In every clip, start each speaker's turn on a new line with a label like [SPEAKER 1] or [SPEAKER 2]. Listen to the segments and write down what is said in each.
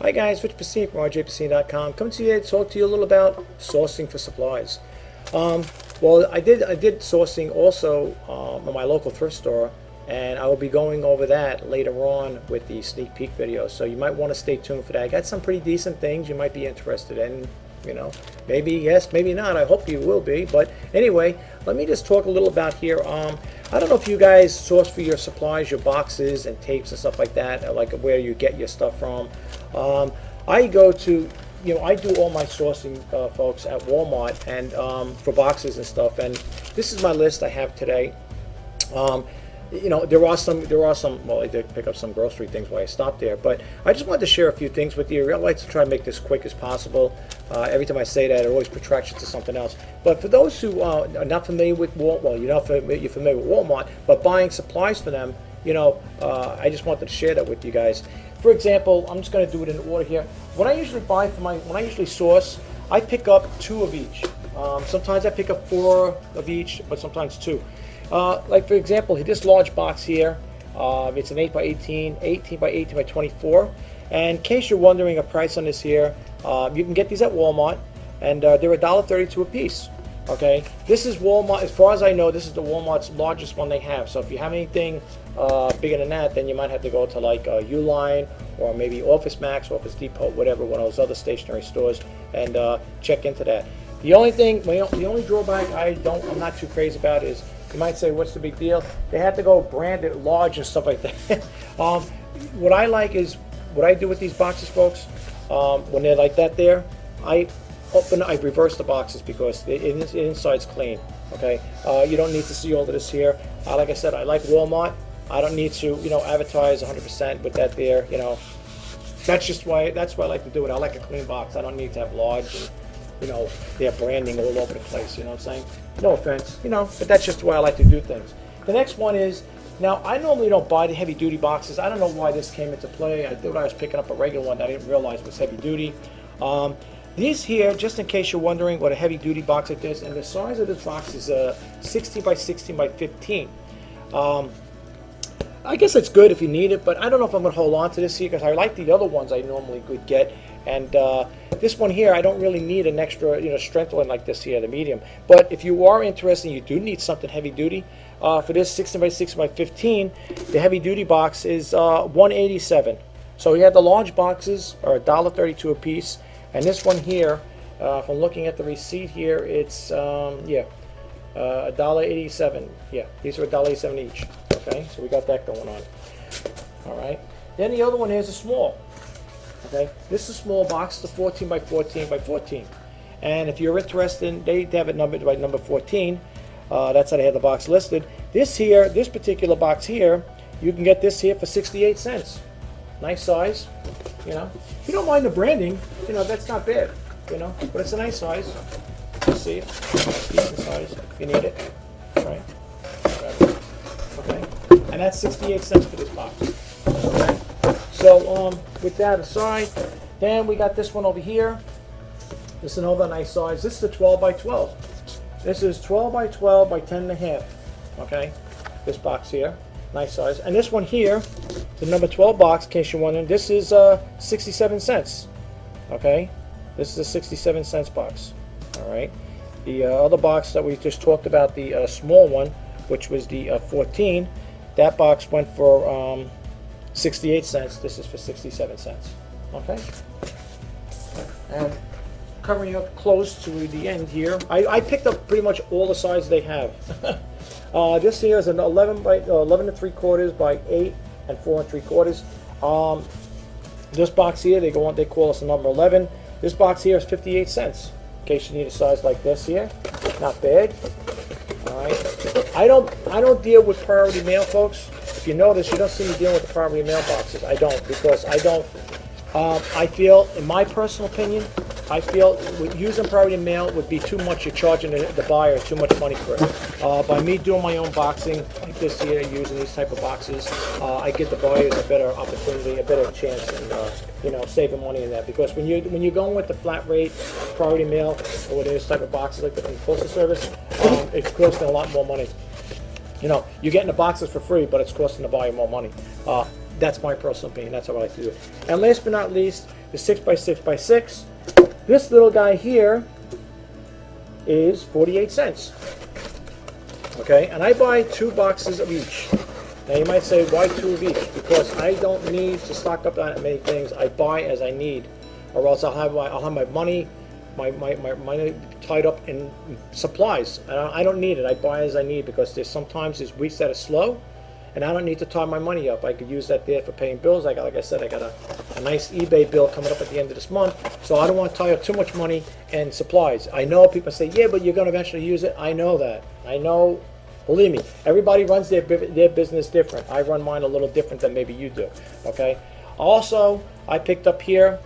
[SPEAKER 1] Hi guys, Rich Pasini from rjpasini.com. Coming to you to talk to you a little about sourcing for supplies. Well, I did sourcing also on my local thrift store, and I will be going over that later on with the sneak peek video. So you might want to stay tuned for that. I got some pretty decent things you might be interested in. You know, maybe yes, maybe not. I hope you will be. But anyway, let me just talk a little about here. I don't know if you guys source for your supplies, your boxes and tapes and stuff like that, like where you get your stuff from. I go to, I do all my sourcing, folks, at Walmart and for boxes and stuff. And this is my list I have today. There are some. Well, I did pick up some grocery things while I stopped there, but I just wanted to share a few things with you. I like to try to make this quick as possible. Every time I say that, it always protracts to something else. But for those who are not familiar with Walmart, well, you're familiar with Walmart, but buying supplies for them, I just wanted to share that with you guys. For example, I'm just going to do it in order here. When I usually source, I pick up 2 of each. Sometimes I pick up 4 of each, but sometimes 2. Like for example, this large box here, it's an 8 by 18, 18 by 18 by 24. And in case you're wondering a price on this here, you can get these at Walmart, and they're $1.32 a piece. Okay, this is Walmart. As far as I know, this is the Walmart's largest one they have. So if you have anything bigger than that, then you might have to go to like Uline or maybe Office Max, Office Depot, whatever, one of those other stationery stores, and check into that. The only drawback I'm not too crazy about is, you might say, what's the big deal? They have to go branded large and stuff like that. What I like is, what I do with these boxes, folks, when they're like that there, I reverse the boxes because the inside's clean. Okay, you don't need to see all of this here. Like I said, I like Walmart. I don't need to, advertise 100% with that there. That's why I like to do it. I like a clean box. I don't need to have large and, their branding all over the place. You know what I'm saying? No offense, but that's just the way I like to do things. The next one is, now I normally don't buy the heavy duty boxes. I don't know why this came into play. I thought I was picking up a regular one that I didn't realize was heavy duty. These here, just in case you're wondering what a heavy duty box like this, and the size of this box is 16 by 16 by 15. I guess it's good if you need it, but I don't know if I'm going to hold on to this here because I like the other ones I normally would get. And this one here, I don't really need an extra, strength one like this here, the medium. But if you are interested, you do need something heavy duty. For this 16 by 16 by 15, the heavy duty box is $187. So you have the large boxes are $1.32 a piece, and this one here, if I'm looking at the receipt here, it's $1.87. Yeah, these are $1.87 each. Okay, so we got that going on. All right. Then the other one is a small. Okay, this is a small box, the 14 by 14 by 14. And if you're interested, they have it numbered by number 14. That's how they have the box listed. This particular box here, you can get this here for 68 cents. Nice size. If you don't mind the branding, that's not bad. But it's a nice size. You see it? Decent size. If you need it. All right. Okay. And that's 68 cents for this box. Okay. So with that aside, then we got this one over here. This is another nice size. This is a 12 by 12. This is 12 by 12 by 10 and a half. Okay, this box here, nice size. And this one here, the number 12 box, in case you're wondering, this is 67 cents. Okay, this is a 67 cents box. All right. The other box that we just talked about, the small one, which was the 14, that box went for 68 cents. This is for 67 cents. Okay. And covering up close to the end here, I picked up pretty much all the sizes they have. This here is an 11 and 3/4 by 8 and 4 3/4. This box here, they call us a number 11. This box here is 58 cents. In case you need a size like this here, not bad. All right. I don't deal with priority mail, folks. If you notice, you don't see me dealing with the priority mail boxes. I don't, because I don't. I feel, in my personal opinion, using priority mail would be too much. You're charging the buyer too much money for it. By me doing my own boxing like this here, using these type of boxes, I get the buyers a better opportunity, a better chance, and saving money in that. Because when you're going with the flat rate priority mail or with this type of boxes like the postal service, it's costing a lot more money. You're getting the boxes for free, but it's costing the buyer more money. That's my personal opinion. That's how I like to do it. And last but not least, the 6x6x6. This little guy here is 48 cents. Okay, and I buy 2 boxes of each. Now you might say, why 2 of each? Because I don't need to stock up on many things. I buy as I need, or else I'll have my money, my money tied up in supplies. And I don't need it. I buy as I need, because sometimes there's weeks that are slow, and I don't need to tie my money up. I could use that there for paying bills. Like I said, I got a nice eBay bill coming up at the end of this month, so I don't want to tie up too much money in supplies. I know people say, yeah, but you're going to eventually use it. I know that. I know. Believe me, everybody runs their business different. I run mine a little different than maybe you do. Okay. Also, I picked up here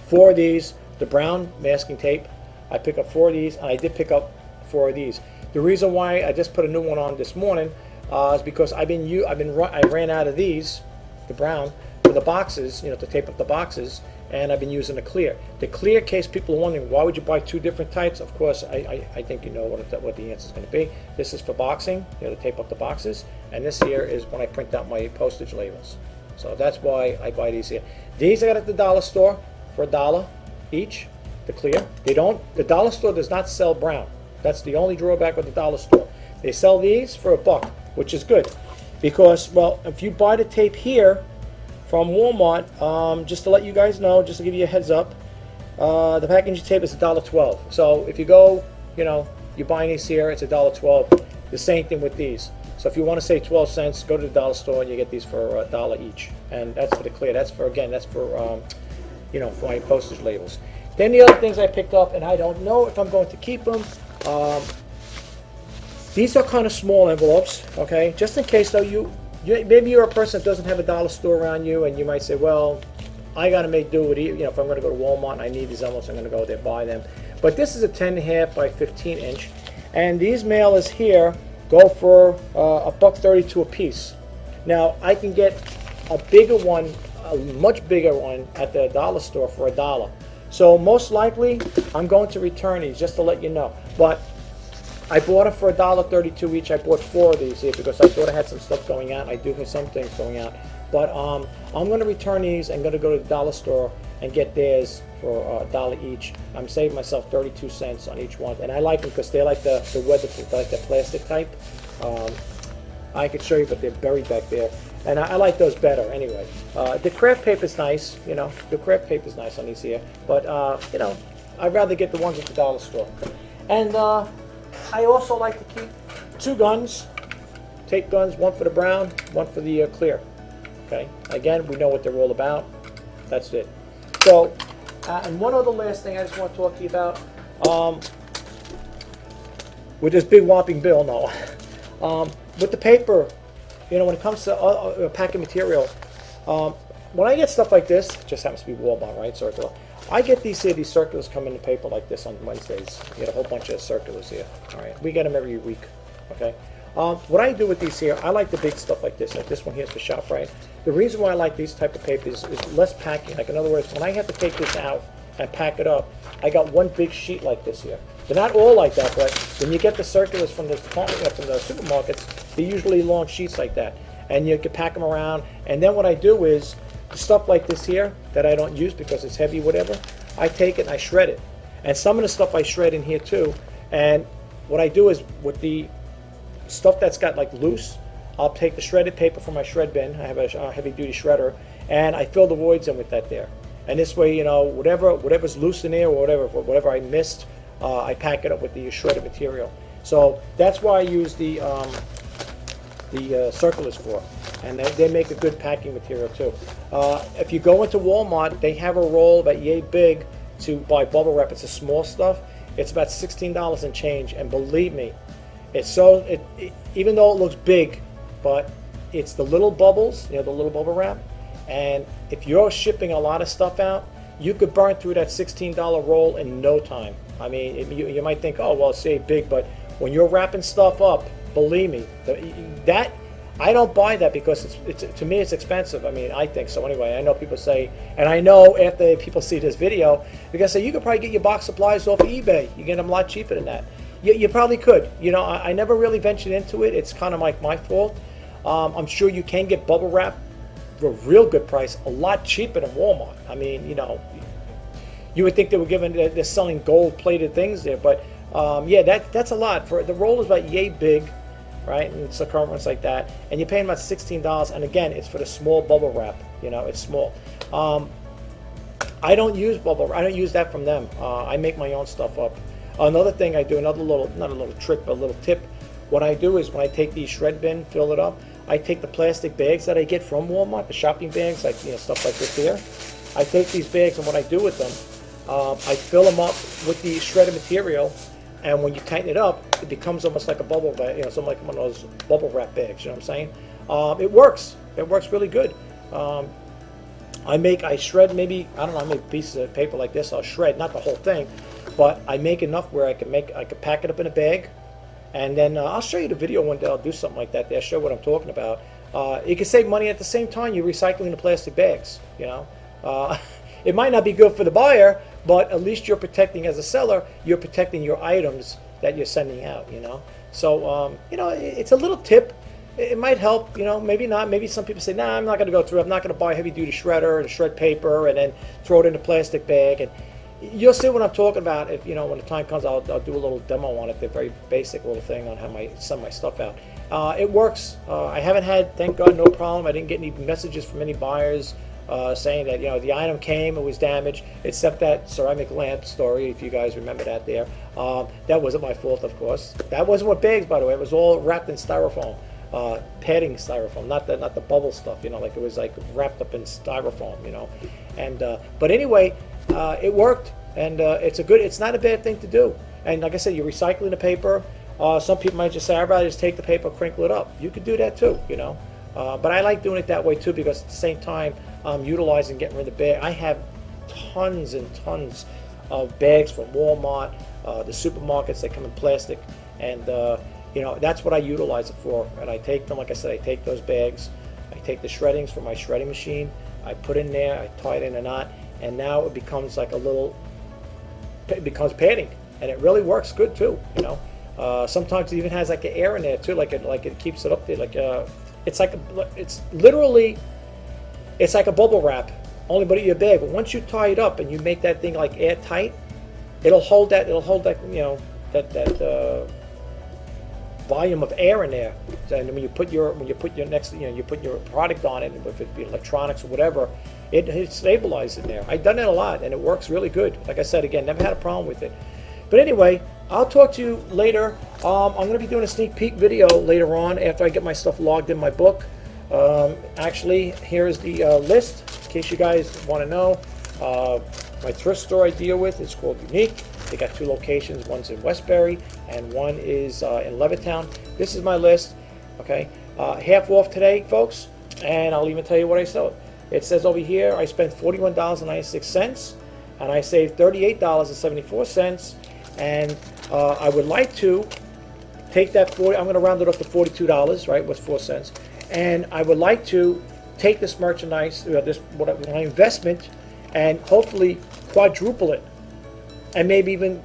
[SPEAKER 1] 4 of these, the brown masking tape. I picked up 4 of these, and I did pick up 4 of these. The reason why I just put a new one on this morning is because I ran out of these, the brown, for the boxes, to tape up the boxes, and I've been using the clear. The clear, case people are wondering, why would you buy 2 different types? Of course, I think you know what the answer is going to be. This is for boxing, to tape up the boxes, and this here is when I print out my postage labels. So that's why I buy these here. These I got at the dollar store for $1 each, the clear. The dollar store does not sell brown. That's the only drawback with the dollar store. They sell these for $1, which is good, because, well, if you buy the tape here from Walmart, just to let you guys know, just to give you a heads up, the packaging tape is $1.12. So if you go, you're buying these here, it's $1.12. The same thing with these. So if you want to save 12 cents, go to the dollar store and you get these for $1 each. And that's for the clear. That's for my postage labels. Then the other things I picked up, and I don't know if I'm going to keep them. These are kind of small envelopes, okay? Just in case, though, maybe you're a person that doesn't have a dollar store around you, and you might say, well, I got to make do with it. If I'm going to go to Walmart and I need these envelopes, I'm going to go there, buy them. But this is a 10.5 by 15 inch, and these mailers here go for $1.32 a piece. Now I can get a bigger one, a much bigger one, at the dollar store for $1. So most likely I'm going to return these, just to let you know. But I bought them for $1.32 each. I bought 4 of these here because I thought I had some stuff going out. I do have some things going out. But I'm going to return these and going to go to the dollar store and get theirs for $1 each. I'm saving myself 32 cents on each one. And I like them because they're like the weatherproof, like the plastic type. I could show you, but they're buried back there. And I like those better anyway. The craft paper is nice, the craft paper is nice on these here. But, I'd rather get the ones at the dollar store. And I also like to keep 2 guns, tape guns, one for the brown, one for the clear. Okay, again, we know what they're all about. That's it. So, and one other last thing I just want to talk to you about, with this big whopping bill, with the paper, when it comes to packing material, when I get stuff like this, it just happens to be Walmart, right, circular. I get these circulars come in the paper like this on Wednesdays. You get a whole bunch of circulars here. All right, we get them every week. Okay. What I do with these here, I like the big stuff like this one here is for ShopRite. The reason why I like these type of papers is less packing. Like, in other words, when I have to take this out and pack it up, I got one big sheet like this here. They're not all like that, but when you get the circulars from the supermarkets, they're usually long sheets like that, and you can pack them around. And then what I do is the stuff like this here that I don't use because it's heavy, whatever, I take it and I shred it. And some of the stuff I shred in here too. And what I do is with the stuff that's got like loose, I'll take the shredded paper from my shred bin. I have a heavy duty shredder, and I fill the voids in with that there. And this way, whatever's loose in there or whatever I missed, I pack it up with the shredded material. So that's why I use the circulars for, and they make a good packing material too. If you go into Walmart, they have a roll about yay big to buy bubble wrap. It's the small stuff. It's about $16 and change, and believe me, it's even though it looks big, but it's the little bubbles, the little bubble wrap. And if you're shipping a lot of stuff out, you could burn through that $16 roll in no time. I mean, you might think, oh, well, it's big, but when you're wrapping stuff up, believe me, that I don't buy that because it's to me it's expensive. I mean, I think so anyway. I know people say, and I know after people see this video, they're gonna say you could probably get your box supplies off of eBay. You get them a lot cheaper than that. You probably could. I never really ventured into it. It's kind of like my fault. I'm sure you can get bubble wrap a real good price, a lot cheaper than Walmart. I mean, you know, you would think they were giving, they're selling gold-plated things there, but yeah, that's a lot. For the roll is about yay big, right? And circumference like that, and you're paying about $16. And again, it's for the small bubble wrap. You know, it's small. I don't use bubble. I don't use that from them. I make my own stuff up. Another thing I do, another little, not a little trick, but a little tip. What I do is when I take these shred bin, fill it up, I take the plastic bags that I get from Walmart, the shopping bags, like, you know, stuff like this here. I take these bags, and what I do with them, I fill them up with the shredded material, and when you tighten it up, it becomes almost like a bubble bag, you know, something like one of those bubble wrap bags. You know what I'm saying? It works. It works really good. I shred maybe, I don't know, I make pieces of paper like this. I'll shred, not the whole thing, but I make enough where I can pack it up in a bag, and then I'll show you the video one day. I'll do something like that. I'll show what I'm talking about. You can save money at the same time. You're recycling the plastic bags. You know, it might not be good for the buyer, but at least you're protecting, as a seller, you're protecting your items that you're sending out. You know, so you know, it's a little tip. It might help, you know, maybe not. Maybe some people say, nah, I'm not going to go through. I'm not going to buy a heavy-duty shredder to shred paper and then throw it in a plastic bag. And you'll see what I'm talking about. If, you know, when the time comes, I'll do a little demo on it, the very basic little thing on how I send my stuff out. It works. I haven't had, thank God, no problem. I didn't get any messages from any buyers saying that, you know, the item came, it was damaged, except that ceramic lamp story, if you guys remember that there. That wasn't my fault, of course. That wasn't what bags, by the way. It was all wrapped in styrofoam. Padding styrofoam, not the bubble stuff, you know, like it was like wrapped up in styrofoam, you know. And but anyway, it worked, and it's not a bad thing to do. And like I said, you're recycling the paper. Some people might just say, I'd rather just take the paper, crinkle it up. You could do that too, you know. But I like doing it that way too, because at the same time, I'm utilizing getting rid of the bag. I have tons and tons of bags from Walmart, the supermarkets that come in plastic, and you know, that's what I utilize it for. And I take them, like I said, I take those bags, I take the shreddings from my shredding machine, I put in there, I tie it in a knot, and now it becomes like it becomes padding, and it really works good too, you know. Sometimes it even has like an air in there too, like it keeps it up there, like it's literally like a bubble wrap, only but in your bag. But once you tie it up and you make that thing like airtight, it'll hold that, you know, that volume of air in there. And when you put your next, you know, you put your product on it, if it be electronics or whatever, it stabilizes in there. I've done it a lot, and it works really good. Like I said, again, never had a problem with it. But anyway, I'll talk to you later. I'm going to be doing a sneak peek video later on after I get my stuff logged in my book. Actually, here is the list, in case you guys want to know. My thrift store I deal with is called Unique. They got 2 locations. One's in Westbury and one is in Levittown. This is my list. Okay, half off today, folks, and I'll even tell you what I sold. It says over here I spent $41.96 and I saved $38.74. And I would like to take that 40. I'm going to round it up to $42, right? With 4 cents. And I would like to take this merchandise, my investment, and hopefully quadruple it, and maybe even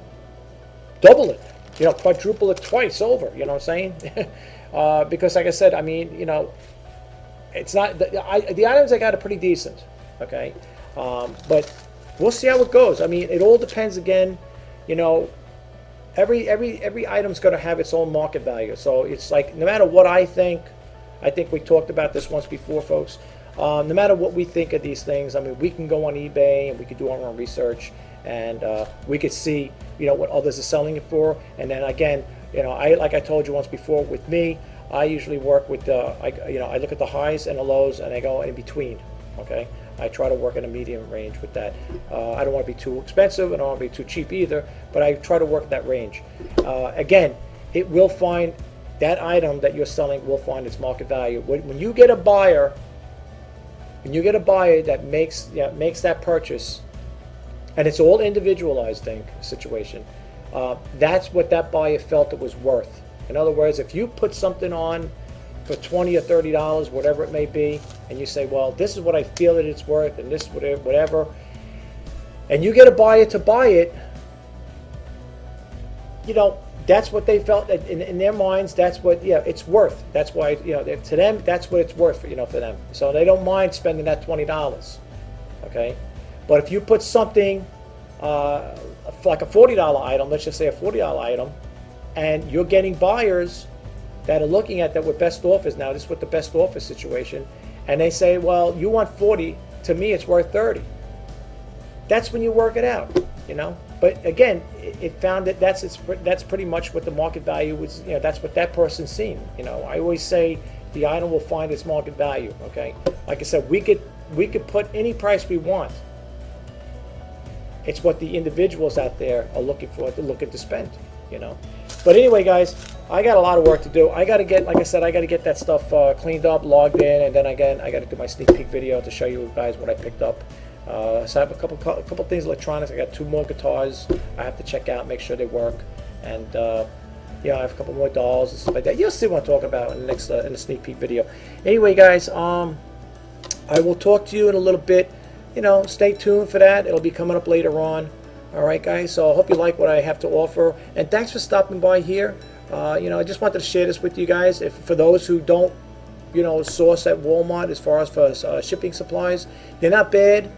[SPEAKER 1] double it. You know, quadruple it twice over. You know what I'm saying? Because, like I said, I mean, you know, it's not the items I got are pretty decent. Okay, but we'll see how it goes. I mean, it all depends. Again, you know, every item's going to have its own market value. So it's like, no matter what I think we talked about this once before, folks. No matter what we think of these things, I mean, we can go on eBay and we can do our own research, and we could see, you know, what others are selling it for. And then again, you know, like I told you once before, with me, I usually work with I look at the highs and the lows, and I go in between. Okay, I try to work in a medium range with that. I don't want to be too expensive, and I don't want to be too cheap either, but I try to work that range. Again, it will find, that item that you're selling will find its market value. When you get a buyer, that makes that purchase, and it's all individualized situation, that's what that buyer felt it was worth. In other words, if you put something on for $20 or $30, whatever it may be, and you say, well, this is what I feel that it's worth, and this whatever, and you get a buyer to buy it, you know, that's what they felt in their minds. That's what, yeah, it's worth. That's why, to them, that's what it's worth, for them. So they don't mind spending that $20. Okay, but if you put something like a $40 item, let's just say a $40 item, and you're getting buyers that are looking at that with best offers. Now, this is with the best offer situation, and they say, well, you want 40, to me it's worth 30. That's when you work it out, But again, it found that that's pretty much what the market value was. That's what that person's seen. I always say the item will find its market value. Okay, like I said, we could put any price we want. It's what the individuals out there are looking for, they're looking to spend. But anyway, guys, I got a lot of work to do. I got to get, like I said, I got to get that stuff cleaned up, logged in, and then again, I got to do my sneak peek video to show you guys what I picked up. So I have a couple things electronics. I got 2 more guitars I have to check out, make sure they work, and I have a couple more dolls and stuff like that. You'll see what I'm talking about in the next in the sneak peek video. Anyway, guys, I will talk to you in a little bit. Stay tuned for that. It'll be coming up later on. All right, guys. So I hope you like what I have to offer, and thanks for stopping by here. I just wanted to share this with you guys. For those who don't, source at Walmart as far as for shipping supplies, they're not bad.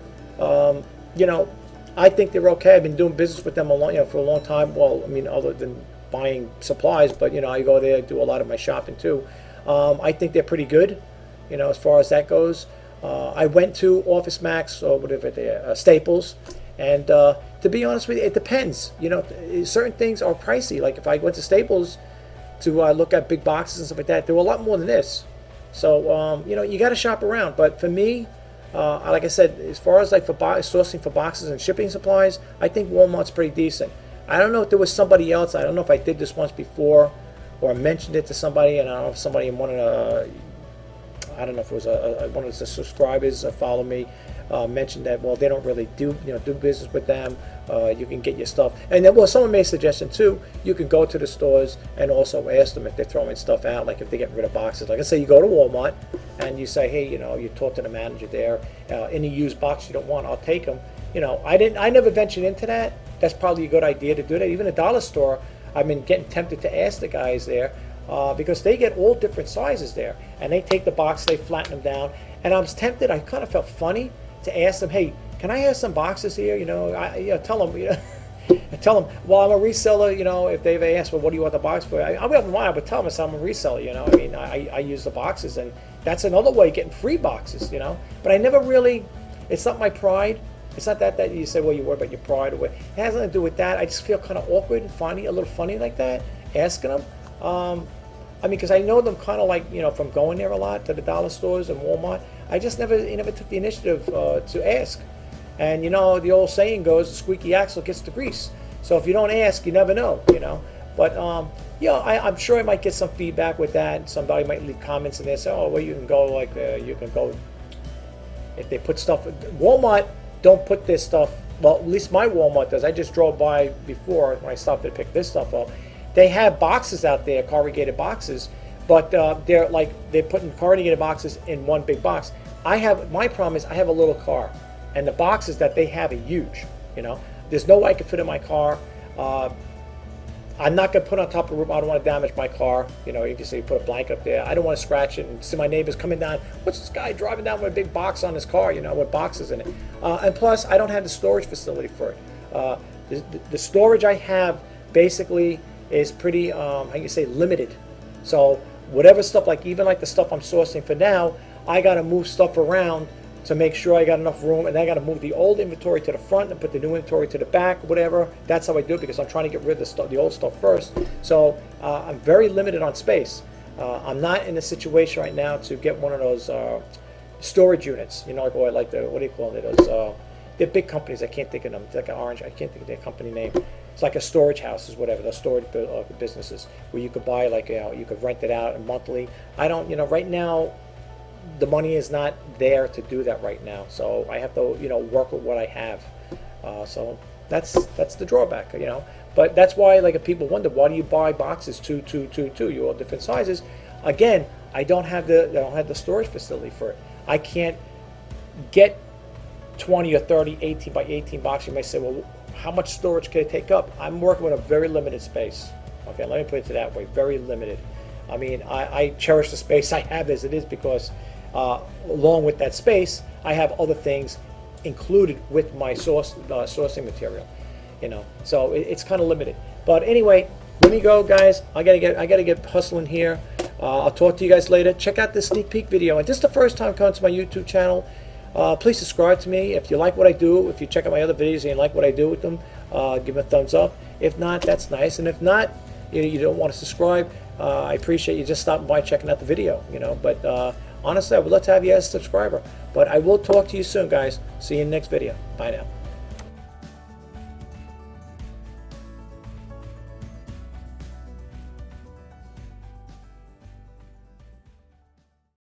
[SPEAKER 1] I think they're okay. I've been doing business with them for a long time. Well, I mean, other than buying supplies, but I go there, I do a lot of my shopping too. I think they're pretty good, as far as that goes. I went to Office Max or whatever they are, Staples, and to be honest with you, it depends. Certain things are pricey. Like if I went to Staples to look at big boxes and stuff like that, there were a lot more than this. So you got to shop around. But for me, like I said, as far as like for sourcing for boxes and shipping supplies, I think Walmart's pretty decent. I don't know if there was somebody else. I don't know if I did this once before or mentioned it to somebody, and I don't know if somebody in one of the, I don't know if it was one of the subscribers that follow me mentioned that, well, they don't really do business with them. You can get your stuff, and then, well, someone made a suggestion too. You can go to the stores and also ask them if they're throwing stuff out, like if they get rid of boxes. Like I say, you go to Walmart and you say, hey, you talk to the manager there. Any used box you don't want, I'll take them. I never ventured into that. That's probably a good idea to do that. Even a dollar store, I've been getting tempted to ask the guys there. Because they get all different sizes there, and they take the box, they flatten them down, and I was tempted. I kind of felt funny to ask them, "Hey, can I have some boxes here?" Tell them, tell them. Well, I'm a reseller. If they've asked, well, what do you want the box for? I wouldn't mind. I would tell them, I'm a reseller. I use the boxes, and that's another way of getting free boxes. But I never really. It's not my pride. It's not that you say, well, you worry about your pride or what. It has nothing to do with that. I just feel kind of awkward and funny, a little funny like that, asking them. Because I know them kind of like, from going there a lot to the dollar stores and Walmart. I just never took the initiative to ask. And, the old saying goes, the squeaky axle gets the grease. So if you don't ask, you never know, But, I'm sure I might get some feedback with that. Somebody might leave comments in there, say, oh, well, you can go, you can go. If they put stuff, Walmart don't put this stuff, well, at least my Walmart does. I just drove by before when I stopped to pick this stuff up. They have boxes out there, corrugated boxes, but they're putting corrugated boxes in one big box. My problem is I have a little car, and the boxes that they have are huge. There's no way I can fit in my car. I'm not gonna put on top of the roof. I don't want to damage my car. You can say put a blanket up there. I don't want to scratch it and see my neighbors coming down. What's this guy driving down with a big box on his car? With boxes in it. And plus, I don't have the storage facility for it. The storage I have basically is pretty, limited. So whatever stuff, even the stuff I'm sourcing for now, I got to move stuff around to make sure I got enough room, and I got to move the old inventory to the front and put the new inventory to the back, whatever. That's how I do it, because I'm trying to get rid of the old stuff first. So I'm very limited on space. I'm not in a situation right now to get one of those storage units. What do you call it? Those they're big companies. I can't think of them. It's like an orange. I can't think of their company name. It's like a storage house, is whatever, those storage businesses where you could buy, you could rent it out monthly. I don't, right now, the money is not there to do that right now. So I have to, work with what I have. So that's the drawback, But that's why, if people wonder, why do you buy boxes two? You all different sizes. Again, I don't have the storage facility for it. I can't get 20 or 30 18 by 18 boxes. You may say, well, how much storage can it take up? I'm working with a very limited space. Okay, let me put it that way, very limited. I mean, I cherish the space I have as it is because along with that space, I have other things included with my sourcing material, you know. So it's kind of limited. But anyway, let me go, guys. I gotta get hustling here. I'll talk to you guys later. Check out this sneak peek video. And this is the first time coming to my YouTube channel. Please subscribe to me if you like what I do. If you check out my other videos and you like what I do with them, give me a thumbs up. If not, that's nice. And if not, you don't want to subscribe, I appreciate you just stopping by checking out the video, you know. But honestly, I would love to have you as a subscriber. But I will talk to you soon, guys. See you in the next video. Bye now.